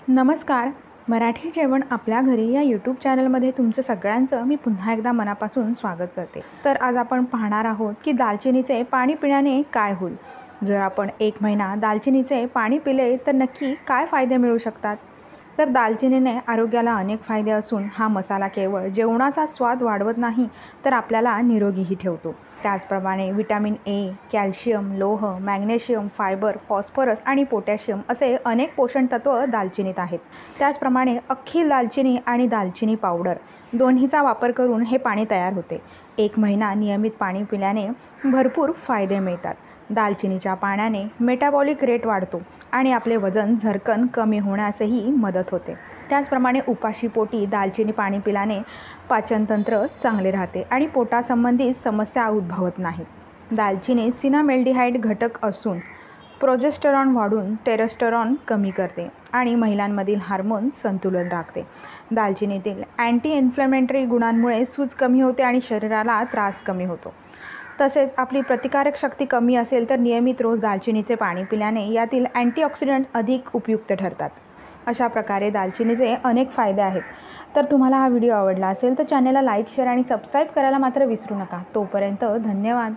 नमस्कार. मराठी जेवण आपल्या घरी या यूट्यूब चॅनलमध्ये तुमचं सगळ्यांचं मी पुन्हा एकदा मनापासून स्वागत करते. तर आज आपण पाहणार आहोत की दालचिनीचे पाणी पिण्याने काय होईल. जर आपण 1 महिना दालचिनीचे पाणी पिले तर नक्की काय फायदे मिळू शकतात. तर दालचिनीने आरोग्याला अनेक फायदे असून हा मसाला केवळ जेवणाचा स्वाद वाढवत नाही तर आपल्याला निरोगीही ठेवतो. त्याचप्रमाणे व्हिटॅमिन ए, कॅल्शियम, लोह, मॅग्नेशियम, फायबर, फॉस्फरस आणि पोटॅशियम असे अनेक पोषण तत्व दालचिनीत आहेत. त्याचप्रमाणे अख्खी दालचिनी आणि दालचिनी पावडर दोन्हीचा वापर करून हे पाणी तयार होते. 1 महिना नियमित पाणी पिल्याने भरपूर फायदे मिळतात. दालचिनीच्या पाण्याने मेटाबॉलिक रेट वाढतो आणि आपले वजन झटकन कमी होण्यासही मदत होते. त्याचप्रमाणे उपाशी पोटी दालचिनी पाणी पिल्याने पाचनतंत्र चांगले राहते आणि पोटासंबंधित समस्या उद्भवत नाहीत. दालचिनी सिनामेल्डिहाइड घटक असून प्रोजेस्टेरॉन वाढून टेस्टोस्टेरॉन कमी करते आणि महिलांमधील हार्मोन संतुलन राखते. दालचिनीतील अँटी इन्फ्लेमेटरी गुणांमुळे सूज कमी होते आणि शरीराला त्रास कमी होतो. तसेच आपली प्रतिकारक शक्ती कमी असेल तर नियमित रोज दालचिनीचे पाणी पिल्याने यातील अँटीऑक्सिडंट अधिक उपयुक्त ठरतात. अशा प्रकारे दालचिनीचे अनेक फायदे आहेत. तर तुम्हाला हा व्हिडिओ आवडला असेल तर चॅनलला लाईक, शेअर आणि सबस्क्राईब करायला मात्र विसरू नका. तोपर्यंत धन्यवाद.